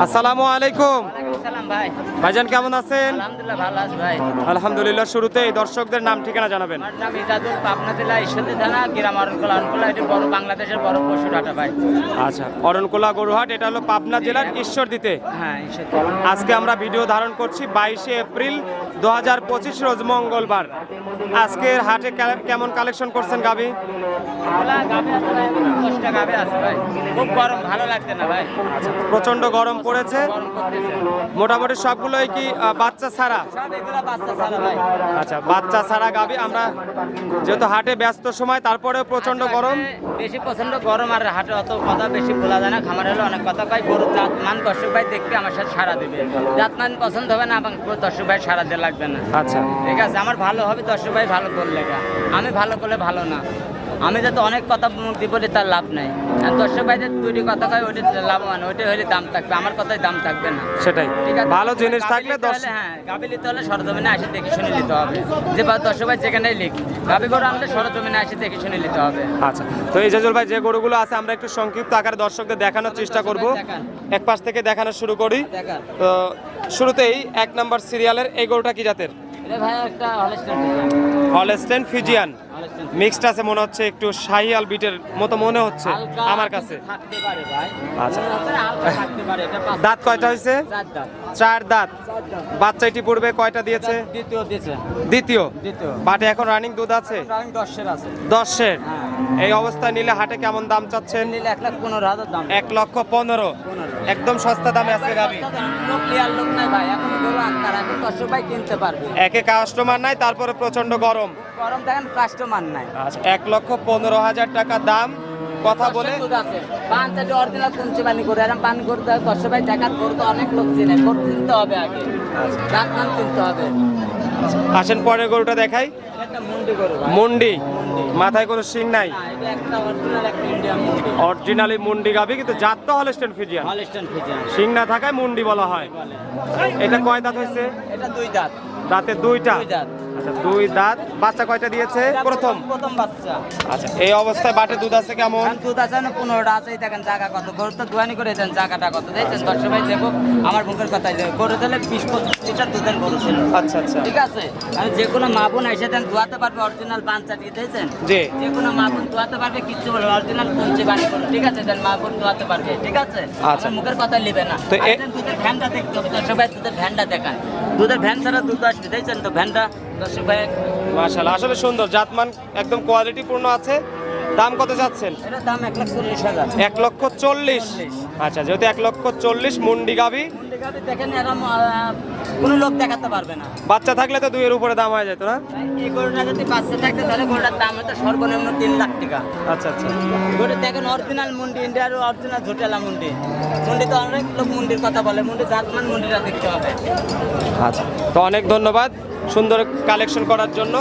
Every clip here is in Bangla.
আসসালামু আলাইকুম। সালাম ভাই। ভাইজান কেমন আছেন? আলহামদুলিল্লাহ ভালো আছি ভাই। আলহামদুলিল্লাহ। শুরুতেই দর্শকদের নাম ঠিকানা জানাবেন। আমার নাম ইজাজুল, পাবনা জেলা ঈশ্বরদী থানা, গ্রাম অরণকোলা। এটি বড় বাংলাদেশের বড় পশুর হাট ভাই। আচ্ছা, অরণকোলা গরুহাট, এটা হলো পাবনা জেলার ঈশ্বরদীতে। হ্যাঁ, ঈশ্বরদী। আজকে আমরা ভিডিও ধারণ করছি 22শে এপ্রিল 2025 রোজ মঙ্গলবার। আজকের হাটে কেমন কালেকশন করছেন গাবি? গাভী আছে ভাই, 10টা গাভী আছে ভাই। খুব গরম, ভালো লাগছে না ভাই। প্রচন্ড গরম পড়েছে। গরম করতেছে। মোটামুটি সবগুলোই কি বাচ্চা ছাড়া? সব এগুলা বাচ্চা ছাড়া ভাই। আচ্ছা, বাচ্চা ছাড়া গাবি। আমরা যেহেতু হাটে ব্যস্ত সময়, তারপরেও প্রচন্ড গরম। বেশি পছন্দ গরম, আর হাটে অত কথা বেশি বলা যায় না। খামার হলে অনেক কথা কয়, গরু জাত মান দর্শক ভাই দেখবে আমার সাথে সারা দেবে। জাত মান পছন্দ হবে না, এবং দর্শক ভাই সারা দিয়ে লাগবে না। আচ্ছা, ঠিক আছে, আমার ভালো হবে, দর্শক ভাই ভালো করলে। আমি ভালো করলে ভালো না। আমি যাতে অনেক কথা মুক্তি বলি তার লাভ নাই। আর দর্শক ভাইদের দুইটি কথা কয়, ওইটি লাভবান, ওইটাই হলে দাম থাকবে, আমার কথায় দাম থাকবে না। সেটাই, ঠিক আছে, ভালো জিনিস থাকলে হ্যাঁ, গাভী নিতে হলে সরজমিনে আসে দেখে শুনে নিতে হবে। যে দর্শক ভাই যেখানেই লিখ, গাভী গরু আনলে সরজমিনে আসে দেখে শুনে নিতে হবে। আচ্ছা, তো ইজাজুল ভাই, যে গরুগুলো আছে আমরা একটু সংক্ষিপ্ত আকারে দর্শকদের দেখানোর চেষ্টা করব। এক পাশ থেকে দেখানো শুরু করি। দেখান। তো শুরুতেই 1 নম্বর সিরিয়ালের এই গরুটা কি জাতের? এটা ভাই একটা হলস্টাইন। হলস্টেইন ফিজিয়ান মিক্সড আছে মনে হচ্ছে, একটু শাহিয়াল বিটের মতো মনে হচ্ছে আমার কাছে। থাকতে পারে ভাই। আচ্ছা। হালকা থাকতে পারে। এটা দাঁত কয়টা হয়েছে? 4 দাঁত। 4 দাঁত। বাচ্চাটি পূর্বে কয়টা দিয়েছে? দ্বিতীয় দিয়েছে। দ্বিতীয়। দ্বিতীয়। বাটে এখন রানিং দুধ আছে? রানিং 10-এর আছে। 10-এর। হ্যাঁ। এই অবস্থায় নিলে হাটে কেমন দাম চাচ্ছেন? নিলে 1,15,000 দাম। 1,15,000। একদম সস্তা দামে আজকে গাবি। লোক লিয়ার লোক নাই ভাই, এখন গরু আনতার, এখন দর্শক ভাই কিনতে পারবে। একে কাস্টমার নাই, তারপরে প্রচন্ড গরম। গরম দেখেন, কাস্টমার নাই। আচ্ছা, 1,15,000 টাকা দাম। কথা বলে দুধ আছে। পান চাটি অরিজিনাল কুঞ্চি পানি করে, এরকম পান করতে হয়। দর্শক ভাই দেখার গরু তো অনেক লোক চিনে, গরু কিনতে হবে আগে। দাঁত মান কিনতে হবে। আসেন পরের গরুটা দেখাই। একটা মুন্ডি গরু ভাই। মুন্ডি, মাথায় কোনো শিং নাই। না, এটা একটা অরিজিনাল একটা ইন্ডিয়ান মুন্ডি। অরিজিনালি মুন্ডি গাবি, কিন্তু জাত তো হলস্টেইন ফিজিয়ান। হলস্টাইন ফ্রিজিয়ান শিং না থাকায় মুন্ডি বলা হয়। এটা কয় দাঁত হয়েছে? এটা 2 দাঁত। দাঁতে 2টা। 2 দাঁত। আচ্ছা, 2 দাঁত। বাচ্চা কয়টা দিয়েছে? প্রথম। প্রথম বাচ্চা। আচ্ছা, এই অবস্থায় বাটে দুধ আছে কেমন? এখন দুধ আছে না 15টা আছে। এই দেখেন জায়গা কত, গরু তো দোয়ানি করে দেন, জায়গাটা কত দেখছেন? দর্শক ভাই দেখো, আমার মুখের কথাই দেখো, গরু দিলে 20-25 লিটার দুধের গরু ছিল। আচ্ছা আচ্ছা, ঠিক আছে, আর যে কোনো মা বোন এসে দেন দোয়াতে পারবে, অরিজিনাল বাচ্চা দিয়ে দিয়েছেন। জি। যে কোনো মা বোন দোয়াতে পারবে, কিচ্ছু বলবে, অরিজিনাল কুঞ্চি বানি করো। ঠিক আছে, দেন মা বোন দোয়াতে পারবে। ঠিক আছে, আচ্ছা। আমার মুখের কথা নেবে না। তো আর দেন দুধের ভ্যানটা দেখতে হবে, দর্শক ভাই দুধের ভ্যানটা দেখান। দুধের ভ্যান ছাড়া দুধ আসবে, দেখছেন তো ভ্যানটা দর্শক ভাই। মাশাআল্লাহ, আসলে সুন্দর, জাতমান একদম কোয়ালিটি পূর্ণ আছে। দাম কত যাচ্ছেন? এটার দাম 1,40,000। 1,40,000। আচ্ছা, যেহেতু 1,40,000 মুন্ডি গাবি, দেখেন এরম কোনো লোক দেখাতে পারবে না। বাচ্চা থাকলে তো 2-এর উপরে দাম হয়ে যেত না? এই গরুটা যদি বাচ্চা থাকতে, তাহলে গরুটার দাম হতো সর্বনিম্ন 3 লাখ টাকা। আচ্ছা আচ্ছা, গরু দেখেন অরিজিনাল মুন্ডি, ইন্ডিয়ার অরিজিনাল ঝুটেলা মুন্ডি। মুন্ডি তো অনেক লোক মুন্ডির কথা বলে, মুন্ডি জাতমান মুন্ডিটা দেখতে হবে। আচ্ছা, তো অনেক ধন্যবাদ সুন্দর কালেকশন করার জন্য।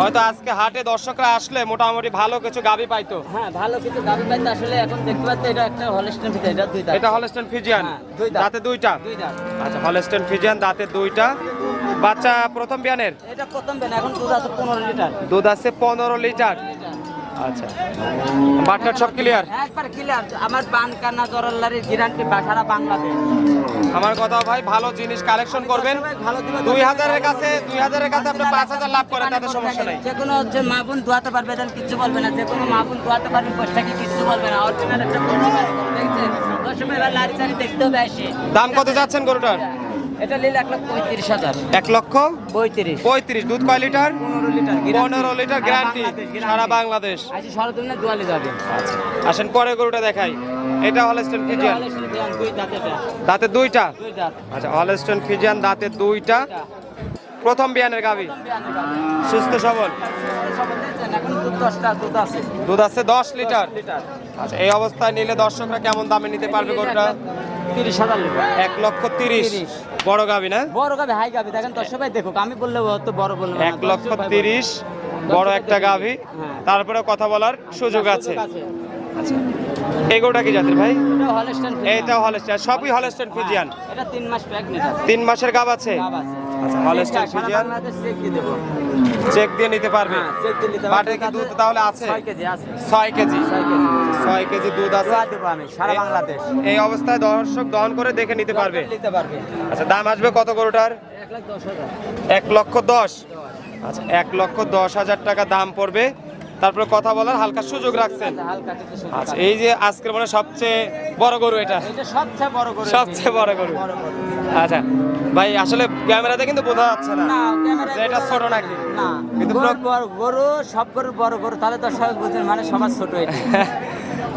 হয়তো আজকে হাটে দর্শকরা আসলে মোটামুটি ভালো কিছু গাবি পাইতো। হ্যাঁ, ভালো কিছু গাভী পাইতে আসলে এখন দেখতে পাচ্ছি, এটা একটা হলস্টাইন ফ্রিজিয়ান, এটা 2 দাঁত। এটা হলস্টেইন ফিজিয়ান। হ্যাঁ, 2 দাঁত। দাঁতে 2টা। 2 দাঁত। আচ্ছা, হলস্টেইন ফিজিয়ান দাঁতে 2টা। বাচ্চা প্রথম বিয়ানের? এটা প্রথম বেন, এখন দুধ আছে 15 লিটার। দুধ আছে 15 লিটার। আচ্ছা, বাটটার সব ক্লিয়ার? একবার ক্লিয়ার। আমার বান কান্না জরাল্লারির গ্যারান্টি সারা বাংলাদেশ। আমার কথা ভাই, ভালো জিনিস কালেকশন করবেন। ভালো দিবে। 2000-এর কাছে আপনি 5,000 লাভ করেন, তাতে সমস্যা নাই। যে কোনো হচ্ছে মা বোন দোয়াতে পারবে, দেন কিচ্ছু বলবে না। যে কোনো মা বোন দোয়াতে পারবে, বসটাকে কিচ্ছু বলবে না। অরিজিনাল একটা গরু দেখছেন, দর্শক ভাই এবার লারি চারি দেখতে হবে আসি। দাম কত যাচ্ছেন গরুটার? এটা নিলে 1,35,000। 1,35,000। দুধ কয় লিটার? 15 লিটার। 15 লিটার গ্যারান্টি সারা বাংলাদেশ। আজকে সরজমিনে দোয়ালে যাবে। আচ্ছা, আসেন পরে গরুটা দেখাই। এটা হলস্টেইন ফিজিয়ান। 2 দাঁত। এটা দাঁতে 2টা। 2 দাঁত। আচ্ছা, হলস্টেইন ফিজিয়ান দাঁতে 2টা। প্রথম বিয়ানের গাবি, সুস্থ সবল। এখন দুধ 10টা দুধ আছে। দুধ আছে 10 লিটার। আচ্ছা, এই অবস্থায় নিলে দর্শকরা কেমন দামে নিতে পারবে গরুটা? 30,000 লিটার। 1,30,000। বড় গাবি না? বড় গাভী, হাই গাভী দেখেন, দর্শক ভাই দেখো, আমি বললে তো বড় বলবো না। 1,30,000 বড় একটা গাভি। হ্যাঁ। তারপরে কথা বলার সুযোগ আছে। আচ্ছা, এই গরুটা কি জাতের ভাই? এটা হলস্টাইন ফ্রিজিয়ান। এইটা হলস্টেইন, সবই হলস্টেইন ফিজিয়ান। এটা 3 মাস প্রেগন্যান্ট আছে। 3 মাসের গাব আছে। গাব আছে। আচ্ছা হলস্টাইন সারা ফ্রিজিয়ান বাংলাদেশ চেক দিয়ে দেবো। চেক দিয়ে নিতে পারবে। হ্যাঁ, চেক দিয়ে নিতে বাটে কি দুধ তাহলে আছে? 6 কেজি আছে। 6 কেজি 6 কেজি 6 কেজি দুধ আছে। দোয়া দেবো আমি সারা বাংলাদেশ। এই অবস্থায় দর্শক দহন করে দেখে নিতে পারবে। নিতে পারবে। আচ্ছা দাম আসবে কত গরুটার? 1,10,000 1,10,000। আচ্ছা 1,10,000 টাকা দাম পড়বে। তারপরে কথা বলার হালকা সুযোগ রাখছেন। হালকা কিছু সুযোগ আচ্ছা আছে। এই যে আজকের মানে সবচেয়ে বড় গরু এটা। এটা সবচেয়ে বড় গরু। সবচেয়ে বড় গরু। বড় গরু। আচ্ছা ভাই আসলে ক্যামেরাতে কিন্তু বোঝা যাচ্ছে না না ক্যামেরা যে এটা ছোট নাকি। না কিন্তু বড় গরু সব গরু বড় গরু তাহলে তো সবাই বুঝেন মানে সবার ছোট এটা।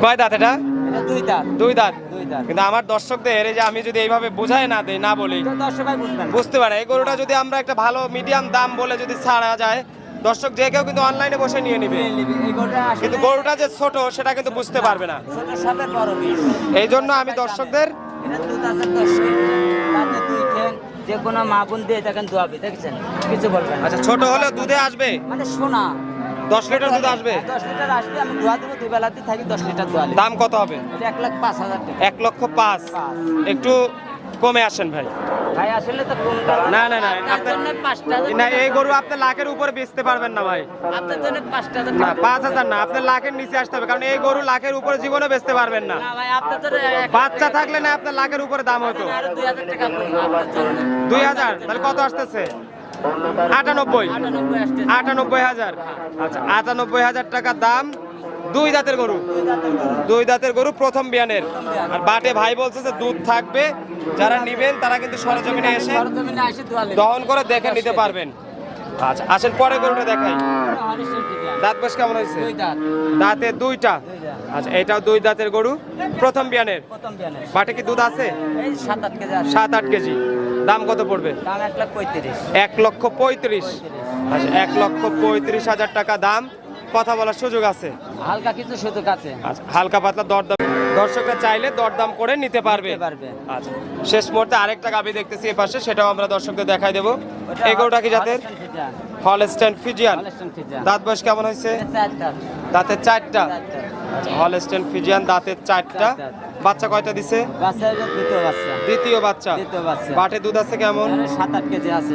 কয় দাঁত এটা? এটা 2 দাঁত। 2 দাঁত। 2 দাঁত। কিন্তু আমার দর্শকদের এই যে আমি যদি এইভাবে বুঝাই না দেই না বলি তো দর্শক ভাই বুঝবেন। বুঝতে পারে এই গরুটা যদি আমরা একটা ভালো মিডিয়াম দাম বলে যদি ছাড়া যায় দর্শক যে কেউ কিন্তু অনলাইনে বসে নিয়ে নিবে। এই গরুটা আসলে কিন্তু গরুটা যে ছোট সেটা কিন্তু বুঝতে পারবে না। ছোট সাপের বড় বিষ। এই জন্য আমি দর্শকদের এটা দুধ আছে 10 কেজি। তাতে 2 ঠ্যাং যে কোনো মা বোন দিয়ে দেখেন দোয়াবে দেখছেন কিছু বলবেন না। আচ্ছা ছোট হলেও দুধে আসবে মানে সোনা 10 লিটার দুধ আসবে। 10 লিটার আসবে আমি দোয়া দেবো দুই বেলাতে থাকি 10 লিটার দোয়া দেবো। দাম কত হবে? এটা 1,05,000 টাকা। 1,05,000। একটু কমে আসেন ভাই। ভাই আসলে তো কোনটা না না না আপনার জন্য 5,000 না এই গরু আপনি লাখের উপরে বেচতে পারবেন না ভাই। আপনার জন্য 5,000 না টাকা। 5,000 না আপনি লাখের নিচে আসতে হবে কারণ এই গরু লাখের উপরে জীবনে বেচতে পারবেন না। না ভাই আপনার জন্য বাচ্চা থাকলে না আপনার লাখের উপরে দাম হতো। আরো 2,000 টাকা কম আপনার জন্য। 2,000 তাহলে কত আসতেছে? 98 আসছে। 98,000। আচ্ছা 98,000 টাকা দাম। 2 দাঁতের গরু 2 দাঁতের গরু প্রথম বিয়ানের। আর বাটে ভাই বলছে যে দুধ থাকবে যারা নিবেন তারা কিন্তু সরজমিনে এসে সরজমিনে এসে দোয়া নেবে। দহন করে দেখে নিতে পারবেন। আচ্ছা আসেন পরে গরুটা দেখাই। হরিশের দিকে। দাঁত বয়স কেমন হয়েছে? 2 দাঁত। দাঁতে 2টা। আচ্ছা এটাও 2 দাঁতের গরু প্রথম বিয়ানের। প্রথম বিয়ানে। বাটে কি দুধ আছে? এই 7-8 কেজি আছে। 7-8 কেজি। দাম কত পড়বে? দাম 1,35,000 1,35,000। আচ্ছা 1,35,000 টাকা দাম। কথা বলার সুযোগ আছে। হালকা কিছু সুযোগ আছে। আচ্ছা হালকা পাতলা দরদাম দর্শকরা চাইলে দরদাম করে নিতে পারবে। নিতে পারবে। আচ্ছা শেষ মুহূর্তে আরেকটা গাবি দেখতেছি এই পাশে সেটাও আমরা দর্শকদের দেখাই দেবো। এই গরুটা কি জাতের? Holstein Friesian. দাঁত বয়স কেমন হয়েছে? 4 দাঁত। দাঁতের 4টা। 4 দাঁত। আচ্ছা হলস্টাইন ফ্রিজিয়ান দাঁতের 4টা। বাচ্চা কয়টা দিছে? বাচ্চা হলো দ্বিতীয় বাচ্চা। দ্বিতীয় বাচ্চা। দ্বিতীয় বাচ্চা। বাটে দুধ আছে কেমন? 7-8 কেজি আছে।